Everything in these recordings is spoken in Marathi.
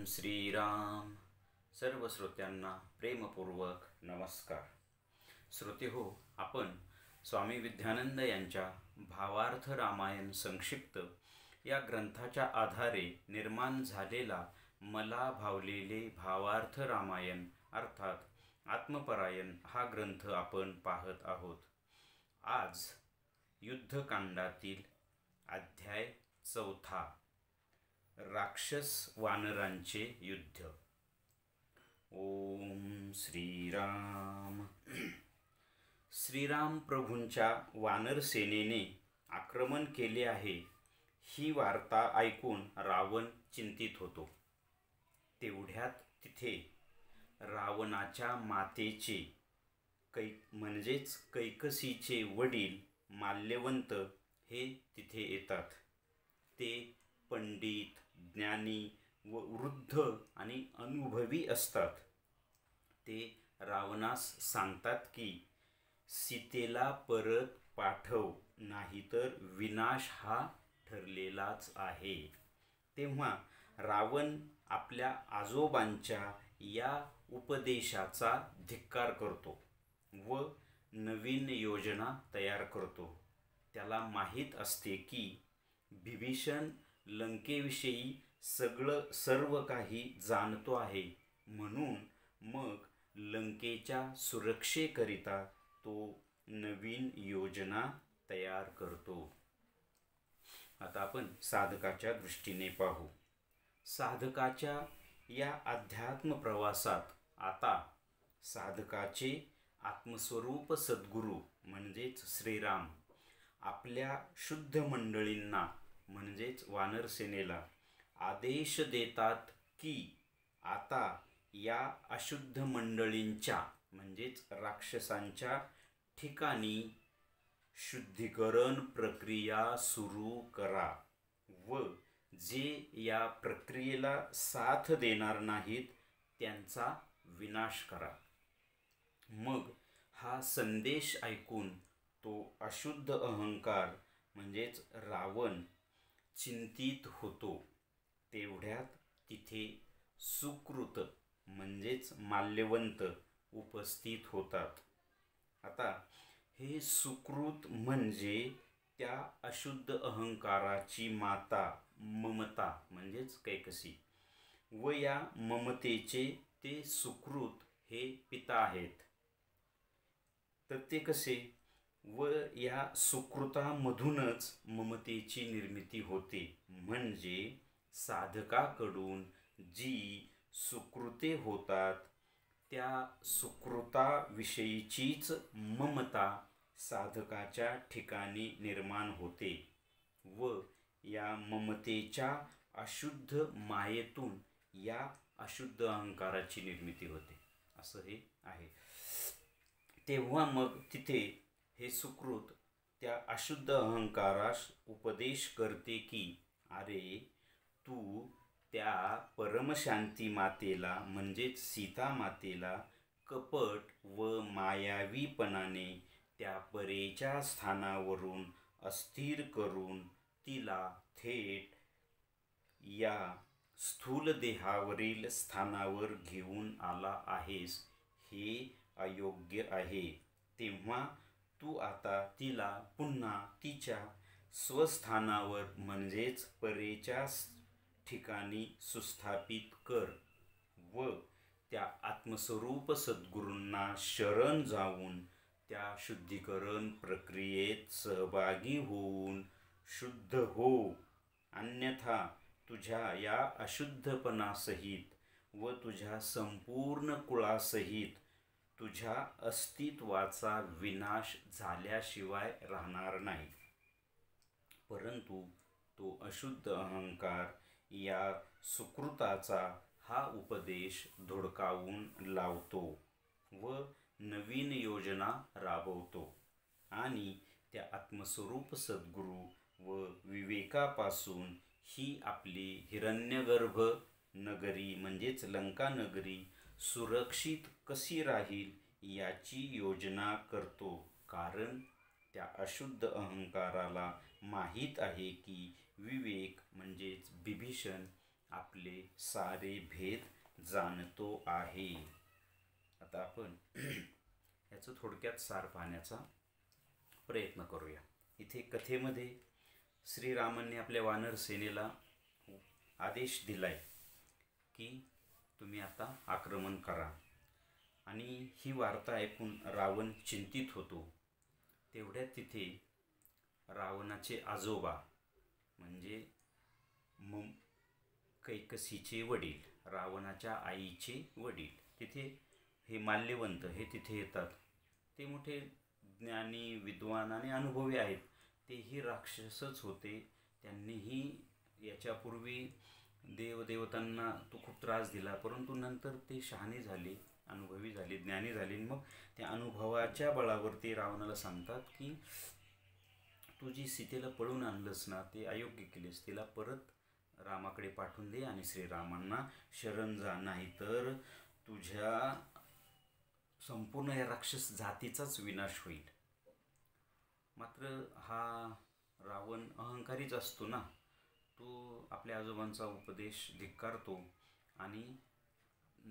श्रीराम. सर्व श्रोत्यांना प्रेमपूर्वक नमस्कार. श्रोते हो, आपण स्वामी विद्यानंद यांच्या भावार्थ रामायण संक्षिप्त या ग्रंथाच्या आधारे निर्माण झालेला मला भावलेले भावार्थ रामायण अर्थात आत्मपरायण हा ग्रंथ आपण पाहत आहोत. आज युद्धकांडातील अध्याय 4, राक्षस वानरांचे युद्ध. ओम श्रीराम. श्रीराम प्रभूंच्या वानर सेनेने आक्रमण केले आहे ही वार्ता ऐकून रावण चिंतित होतो. तेवढ्यात तिथे रावणाच्या मातेचे म्हणजेच कैकसीचे वडील माल्यवंत हे तिथे येतात. ते पंडित, ज्ञानी व वृद्ध आणि अनुभवी असतात. ते रावणास सांगतात की सीतेला परत पाठव, नाहीतर विनाश हा ठरलेलाच आहे. तेव्हा रावण आपल्या आजोबांच्या या उपदेशाचा धिक्कार करतो व नवीन योजना तयार करतो. त्याला माहीत असते की विभीषण लंकेविषयी सर्व काही जाणतो आहे, म्हणून मग लंकेच्या सुरक्षेकरिता तो नवीन योजना तयार करतो. आता आपण साधकाच्या दृष्टीने पाहू. साधकाच्या या अध्यात्म प्रवासात आता साधकाचे आत्मस्वरूप सद्गुरू म्हणजेच श्रीराम आपल्या शुद्ध मंडळींना म्हणजेच वानरसेनेला आदेश देतात की आता या अशुद्ध मंडळींच्या म्हणजेच राक्षसांच्या ठिकाणी शुद्धीकरण प्रक्रिया सुरू करा व जे या प्रक्रियेला साथ देणार नाहीत त्यांचा विनाश करा. मग हा संदेश ऐकून तो अशुद्ध अहंकार म्हणजेच रावण चिंतित होतो. तेवढ्यात तिथे सुकृत म्हणजेच माल्यवंत उपस्थित होतात. आता हे सुकृत म्हणजे त्या अशुद्ध अहंकाराची माता ममता म्हणजेच कैकसी व या ममतेचे ते सुकृत हे पिता आहेत. तर ते कसे? व या सुकृतामधूनच ममतेची निर्मिती होते. म्हणजे साधकाकडून जी सुकृते होतात त्या सुकृताविषयीचीच ममता साधकाच्या ठिकाणी निर्माण होते व या ममतेच्या अशुद्ध मायेतून या अशुद्ध अहंकाराची निर्मिती होते. असं हे आहे. तेव्हा मग तिथे हे सुकृत त्या अशुद्ध अहंकारास उपदेश करते की अरे तू त्या परमशांती मातेला म्हणजेच सीता मातेला कपट व मायावीपणाने त्या परेच्या स्थानावरून अस्थिर करून तिला थेट या स्थूल देहावरील स्थानावर घेऊन आला आहेस, हे अयोग्य आहे. तेव्हा तू आता तिला पुन्हा तिच्या स्वस्थानावर म्हणजेच परेच्या ठिकाणी सुस्थापित कर व त्या आत्मस्वरूप सद्गुरूंना शरण जाऊन त्या शुद्धीकरण प्रक्रियेत सहभागी होऊन शुद्ध हो, अन्यथा तुझ्या या अशुद्धपणासहित व तुझ्या संपूर्ण कुळासहित तुझ्या अस्तित्वाचा विनाश झाल्याशिवाय राहणार नाही. परंतु तो अशुद्ध अहंकार या सुकृताचा हा उपदेश धुडकावून लावतो व नवीन योजना राबवतो आणि त्या आत्मस्वरूप सद्गुरू व विवेकापासून ही आपली हिरण्यगर्भ नगरी म्हणजेच लंका नगरी सुरक्षित कशी राहील याची योजना करतो. कारण त्या अशुद्ध अहंकाराला माहीत आहे की विवेक म्हणजेच विभीषण आपले सारे भेद जाणतो आहे. आता आपण याचं थोडक्यात सार पाहण्याचा प्रयत्न करूया. इथे कथेमध्ये श्रीरामांनी आपल्या वानर सेनेला आदेश दिलाय की तुम्ही आता आक्रमण करा. आणि ही वार्ता ऐकून रावण चिंतित होतो. तेवढ्यात तिथे रावणाचे आजोबा म्हणजे कैकसीचे वडील, रावणाच्या आईचे वडील, तिथे हे माल्यवंत हे तिथे येतात. ते मोठे ज्ञानी, विद्वान आणि अनुभवी आहेत. तेही राक्षसच होते. त्यांनीही याच्यापूर्वी देवदेवतांना तो खूप त्रास दिला, परंतु नंतर ते शहाणे झाले, अनुभवी झाले, ज्ञानी झाले. मग त्या अनुभवाच्या बळावरती रावणाला सांगतात की तू जी सीतेला पळून आणलंस ना, ते अयोग्य केलेस. तिला परत रामाकडे पाठवून दे आणि श्रीरामांना शरण जा, नाहीतर तुझ्या संपूर्ण या राक्षस जातीचाच विनाश होईल. मात्र हा रावण अहंकारीच असतो ना. तो आपल्या आजोबांचा उपदेश धिक्कारतो आणि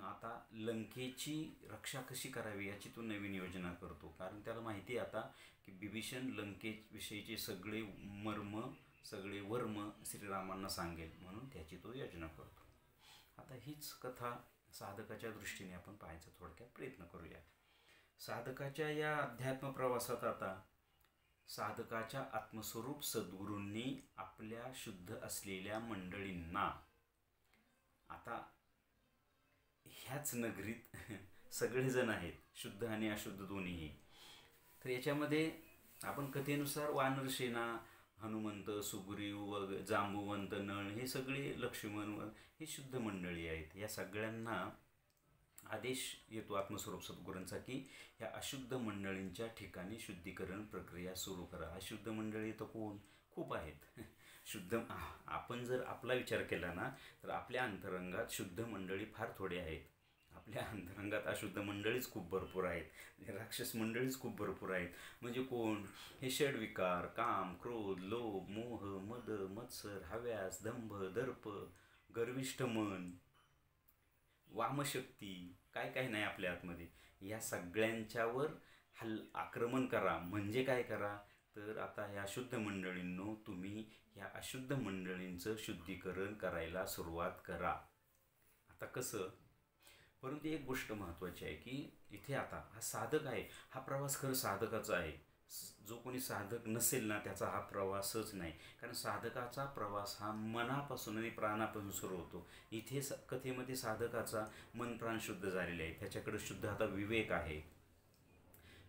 आता लंकेची रक्षा कशी करावी याची तो नवीन योजना करतो. कारण त्याला माहिती आहे आता की बिभीषण लंकेविषयीचे सगळे मर्म, सगळे वर्म श्रीरामांना सांगेल, म्हणून त्याची तो योजना करतो. आता हीच कथा साधकाच्या दृष्टीने आपण पाहायचा थोडक्यात प्रयत्न करूया. साधकाच्या या अध्यात्म प्रवासात आता साधकाच्या आत्मस्वरूप सद्गुरूंनी आपल्या शुद्ध असलेल्या मंडळींना, आता ह्याच नगरीत सगळेजण आहेत, शुद्ध आणि अशुद्ध दोन्हीही. तर याच्यामध्ये आपण कथेनुसार वानरसेना, हनुमंत, सुग्रीव, जांबुवंत, नळ हे सगळे, लक्ष्मण हे शुद्ध मंडळी आहेत. या सगळ्यांना आदेश येतो आत्मस्वरूप सद्गुरूंचा की ह्या अशुद्ध मंडळींच्या ठिकाणी शुद्धीकरण प्रक्रिया सुरू करा. अशुद्ध मंडळी तर कोण, खूप आहेत. शुद्ध आपण जर आपला विचार केला ना, तर आपल्या अंतरंगात शुद्ध मंडळी फार थोडे आहेत. आपल्या अंतरंगात अशुद्ध मंडळीच खूप भरपूर आहेत, राक्षस मंडळीच खूप भरपूर आहेत. म्हणजे कोण, हे षड्विकार, काम, क्रोध, लोभ, मोह, मद, मत्सर, हव्यास, दंभ, दर्प, गर्विष्ठ मन, वामशक्ती, काय काय नाही आपल्या आतमध्ये. या सगळ्यांच्यावर आक्रमण करा. म्हणजे काय करा, तर आता ह्या अशुद्ध मंडळींनो, तुम्ही ह्या अशुद्ध मंडळींचं शुद्धीकरण करायला सुरुवात करा. आता कसं, परंतु एक गोष्ट महत्त्वाची आहे की इथे आता हा साधक आहे, हा प्रवास खरं साधकाचा आहे. जो कोणी साधक नसेल ना, त्याचा हा प्रवासच नाही. कारण साधकाचा प्रवास हा मनापासून आणि प्राणापासून सुरू होतो. इथे कथेमध्ये साधकाचा मन प्राण शुद्ध झालेले आहे. त्याच्याकडं शुद्ध आता विवेक आहे,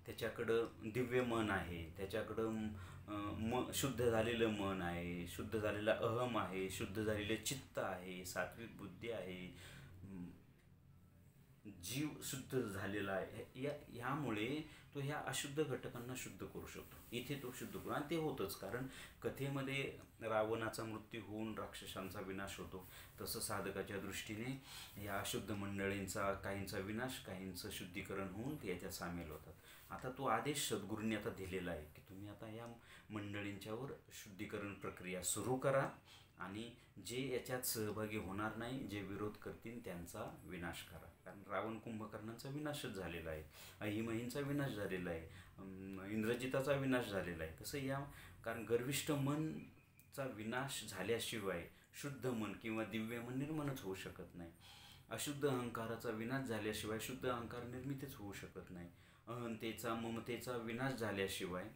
त्याच्याकडं दिव्य मन आहे, त्याच्याकडं शुद्ध झालेलं मन आहे, शुद्ध झालेला अहम आहे, शुद्ध झालेले चित्त आहे, सात्विक बुद्धी आहे, जीव शुद्ध झालेला आहे. ह्यामुळे तो ह्या अशुद्ध घटकांना शुद्ध करू शकतो. इथे तो शुद्ध करू, आणि ते होतंच. कारण कथेमध्ये रावणाचा मृत्यू होऊन राक्षसांचा विनाश होतो, तसं साधकाच्या दृष्टीने या अशुद्ध मंडळींचा काहींचा विनाश, काहींचं शुद्धीकरण होऊन ते याच्यात सामील होतात. आता तो आदेश सद्गुरूंनी आता दिलेला आहे की तुम्ही आता या मंडळींच्यावर शुद्धीकरण प्रक्रिया सुरू करा आणि जे याच्यात सहभागी होणार नाही, जे विरोध करतील, त्यांचा विनाश करा. कारण रावण कुंभकर्णांचा विनाशच झालेला आहे, अहिमहींचा विनाश झालेला आहे, इंद्रजिताचा विनाश झालेला आहे. तसं या, कारण गर्विष्ठ मनचा विनाश झाल्याशिवाय शुद्ध मन किंवा दिव्य मन निर्माणच होऊ शकत नाही. अशुद्ध अहंकाराचा विनाश झाल्याशिवाय शुद्ध अहंकार निर्मितीच होऊ शकत नाही. अहंतेचा, ममतेचा विनाश झाल्याशिवाय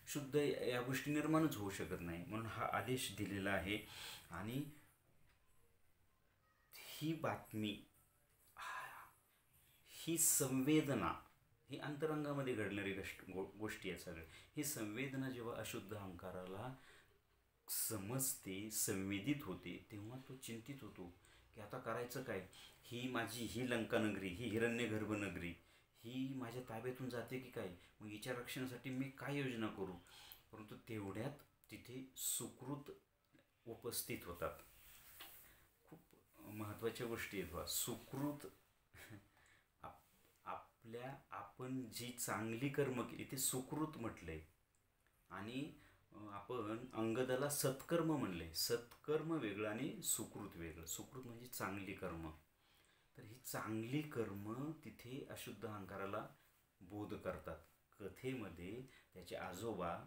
शुद्ध या गोष्टी निर्माणच होऊ शकत नाही. म्हणून हा आदेश दिलेला आहे. आणि ही बातमी, ही संवेदना, ही अंतरंगामध्ये घडणारी गोष्टी आहेत सगळ्या. ही संवेदना जेव्हा अशुद्ध अहंकाराला समजते, संवेदित होते, तेव्हा तो चिंतित होतो की आता करायचं काय. ही माझी, ही लंका नगरी, ही हिरण्यगर्भ नगरी, ही माझ्या ताब्यातून जाते की काय. मग हिच्या रक्षणासाठी मी काय योजना करू. परंतु तेवढ्यात तिथे सुकृत उपस्थित होतात. खूप महत्त्वाच्या गोष्टी आहेत. सुकृत, आपण जी चांगली कर्म केली ते सुकृत म्हटलंय. आणि आपण अंगदाला सत्कर्म म्हणले. सत्कर्म वेगळं आणि सुकृत वेगळं. सुकृत म्हणजे चांगली कर्म. तर ही चांगली कर्म तिथे अशुद्ध अहंकाराला बोध करतात. कथेमध्ये त्याचे आजोबा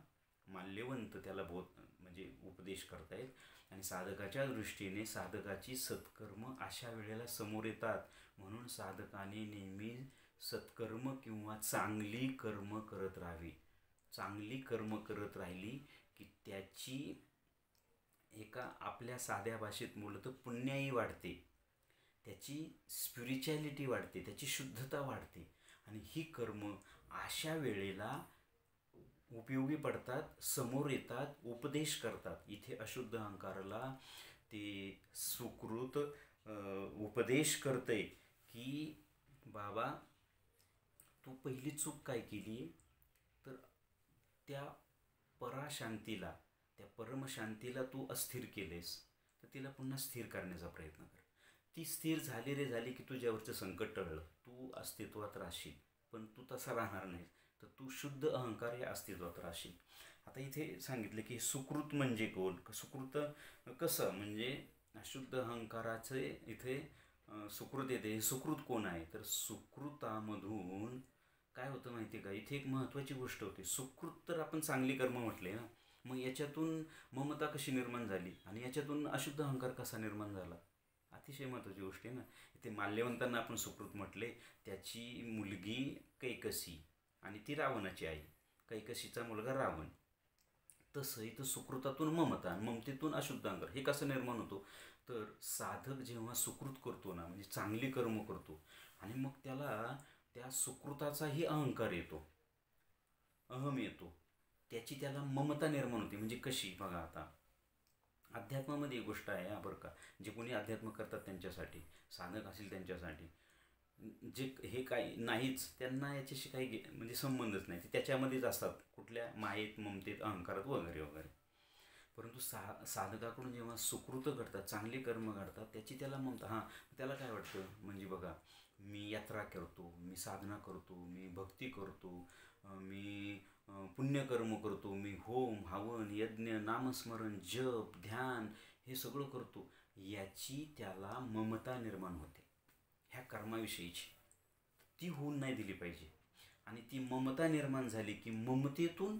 माल्यवंत त्याला बोध म्हणजे उपदेश करतायत आणि साधकाच्या दृष्टीने साधकाची सत्कर्म अशा वेळेला समोर येतात. म्हणून साधकाने नेहमी सत्कर्म किंवा चांगली कर्म करत राहावी. चांगली कर्म करत राहिली की त्याची एका आपल्या साध्या भाषेत बोललं तर पुण्याई वाढते, त्याची स्पिरिच्युअलिटी वाढते, त्याची शुद्धता वाढते आणि ही कर्म अशा वेळेला उपयोगी पडतात, समोर येतात, उपदेश करतात. इथे अशुद्ध अहंकाराला ते सुकृत उपदेश करतंय की बाबा तू पहिली चूक काय केली, तर त्या पराशांतीला, त्या परमशांतीला तू अस्थिर केलेस, तर तिला पुन्हा स्थिर करण्याचा प्रयत्न कर. ती स्थिर झाली रे झाली की तुझ्यावरचं संकट टळलं, तू अस्तित्वात राहशील. पण तू तसा राहणार नाहीस, तर तू शुद्ध अहंकार या अस्तित्वात राहशील. आता इथे सांगितलं की सुकृत म्हणजे कोण, सुकृत कसं म्हणजे अशुद्ध अहंकाराचे इथे सुकृत येते. सुकृत कोण आहे, तर सुकृतामधून काय होतं माहिती आहे का, इथे एक महत्त्वाची गोष्ट होती. सुकृत तर आपण चांगली कर्म म्हटले ना, मग याच्यातून ममता कशी निर्माण झाली आणि याच्यातून अशुद्ध अहंकार कसा निर्माण झाला, अतिशय महत्त्वाची गोष्ट आहे ना. इथे माल्यवंतांना आपण सुकृत म्हटले. त्याची मुलगी कैकसी आणि ती रावणाची आई, कैकसीचा मुलगा रावण. तसं इथं सुकृतातून ममता, ममतेतून अशुद्ध अहंकार हे कसं निर्माण होतो, तर साधक जेव्हा सुकृत करतो ना, म्हणजे चांगली कर्म करतो आणि मग त्याला त्या सुकृताचाही अहंकार येतो, अहम येतो, त्याची त्याला ममता निर्माण होते. म्हणजे कशी बघा, आता अध्यात्मामध्ये एक गोष्ट आहे बरं का, जे कोणी अध्यात्म करतात त्यांच्यासाठी, साधक असेल त्यांच्यासाठी, जे हे काही नाहीच त्यांना याच्याशी काही म्हणजे संबंधच नाही, ते त्याच्यामध्येच असतात, कुठल्या मायेत, ममतेत, अहंकारात वगैरे वगैरे. परंतु साधकाकडून जेव्हा सुकृत घडतात, चांगली कर्म घडतात, त्याची त्याला ममता. हां, त्याला काय वाटतं, म्हणजे बघा, मी यात्रा करतो, मी साधना करतो, मी भक्ती करतो, मी पुण्यकर्म करतो, मी होम हवन यज्ञ नामस्मरण जप ध्यान हे सगळं करतो, याची त्याला ममता निर्माण होते ह्या कर्माविषयीची. ती होऊन नाही दिली पाहिजे. आणि ती ममता निर्माण झाली की ममतेतून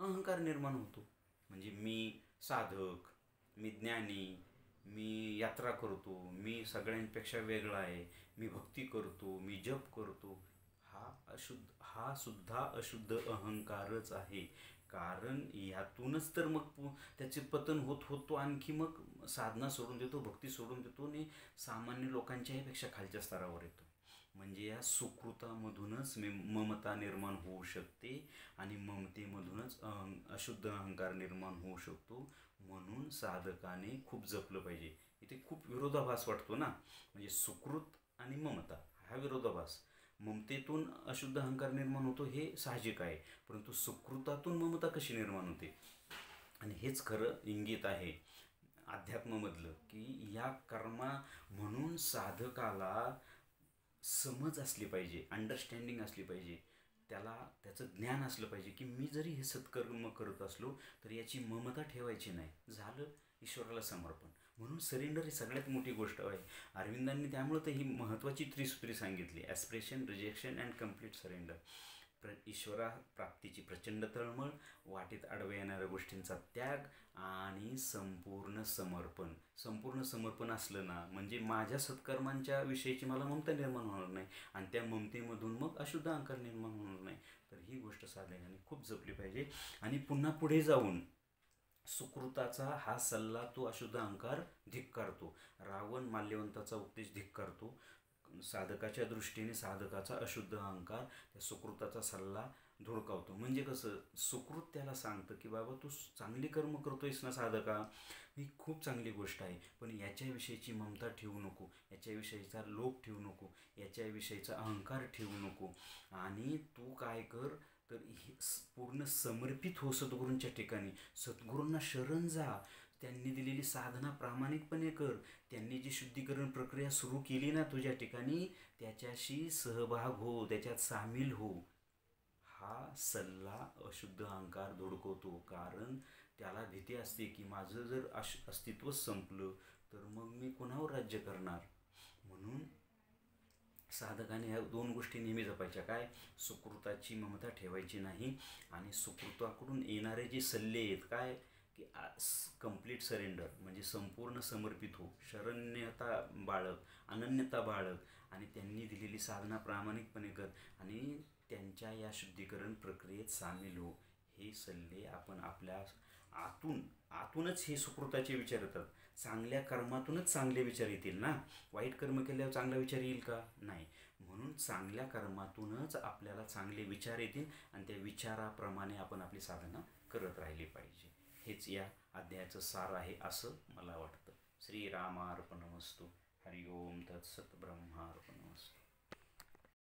अहंकार निर्माण होतो. म्हणजे मी साधक, मी ज्ञानी, मी यात्रा करतो, मी सगळ्यांपेक्षा वेगळा आहे, मी भक्ती करतो, मी जप करतो, हा सुद्धा अशुद्ध अहंकारच आहे. कारण यातूनच तर मग त्याचे पतन होत होत तो आणखी मग साधना सोडून देतो, भक्ती सोडून देतो आणि सामान्य लोकांच्याही खालच्या स्तरावर येतो. म्हणजे या सुकृतामधूनच ममता निर्माण होऊ शकते आणि ममतेमधूनच अशुद्ध अहंकार निर्माण होऊ शकतो. म्हणून साधकाने खूप जपलं पाहिजे. इथे खूप विरोधाभास वाटतो ना, म्हणजे सुकृत आणि ममता हा विरोधाभास. ममतेतून अशुद्ध अहंकार निर्माण होतो हे साहजिक आहे, परंतु सुकृतातून ममता कशी निर्माण होते, आणि हेच खरं इंगित आहे अध्यात्मामधलं, की या कर्मा म्हणून साधकाला समज असली पाहिजे, अंडरस्टँडिंग असली पाहिजे, त्याला त्याचं ज्ञान असलं पाहिजे की मी जरी हे सत्कर्म करत असलो तर याची ममता ठेवायची नाही, झालं ईश्वराला समर्पण. म्हणून सरेंडर ही सगळ्यात मोठी गोष्ट आहे. अरविंदांनी त्यामुळे तर ही महत्त्वाची त्रिसूत्री सांगितली, aspiration, rejection and complete surrender. ईश्वरा प्राप्तीची प्रचंड तळमळ, वाटेत आडव्या येणाऱ्या गोष्टींचा त्याग आणि संपूर्ण समर्पण. संपूर्ण समर्पण असलं ना, म्हणजे माझ्या सत्कर्मांच्या विषयीची मला ममता निर्माण होणार नाही आणि त्या ममतेमधून मग अशुद्ध अहंकार निर्माण होणार नाही. तर ही गोष्ट साधकाने खूप जपली पाहिजे. आणि पुन्हा पुढे जाऊन सुकृताचा हा सल्ला तो अशुद्ध अहंकार धिक्कारतो. रावण माल्यवंताचा उपदेश धिक्कारतो. साधकाच्या दृष्टीने साधकाचा अशुद्ध अहंकार त्या सुकृताचा सल्ला धुडकावतो. म्हणजे कसं, सुकृत त्याला सांगतं की बाबा तू चांगली कर्म करतोयस ना साधका, ही खूप चांगली गोष्ट आहे, पण याच्याविषयीची ममता ठेवू नको, याच्याविषयीचा लोभ ठेवू नको, याच्याविषयीचा अहंकार ठेवू नको, आणि तू काय कर तर हे पूर्ण समर्पित हो सद्गुरूंच्या ठिकाणी, सद्गुरूंना शरण जा, त्यांनी दिलेली साधना प्रामाणिकपणे कर, त्यांनी जी शुद्धीकरण प्रक्रिया सुरू केली ना तुझ्या ठिकाणी त्याच्याशी सहभाग हो, त्याच्यात सामील हो. हा सल्ला अशुद्ध अहंकार धुडकवतो. कारण त्याला भीती असते की माझं जर अस्तित्वच संपलं तर मग मी कुणावर राज्य करणार. म्हणून साधकाने ह्या दोन गोष्टी नेहमी जपायच्या. काय? सुकृताची ममता ठेवायची नाही आणि सुकृताकडून येणारे जे सल्ले आहेत काय की कंप्लीट सरेंडर म्हणजे संपूर्ण समर्पित हो, शरण्यता बाळग, अनन्यता बाळग आणि त्यांनी दिलेली साधना प्रामाणिकपणे कर आणि त्यांच्या या शुद्धीकरण प्रक्रियेत सामील हो. हे सल्ले आपण आपल्या आतूनच हे सुकृताचे विचार येतात. चांगल्या कर्मातूनच चांगले विचार येतील ना. वाईट कर्म केल्यावर चांगला विचार येईल का? नाही. म्हणून चांगल्या कर्मातूनच आपल्याला चांगले विचार येतील आणि त्या विचाराप्रमाणे आपण आपली साधना करत राहिली पाहिजे. हेच या अध्यायाचं सार आहे असं मला वाटतं. श्रीरामार्पणमस्तु. हरिओम तत्सत. ब्रह्मार्पणमस्तु.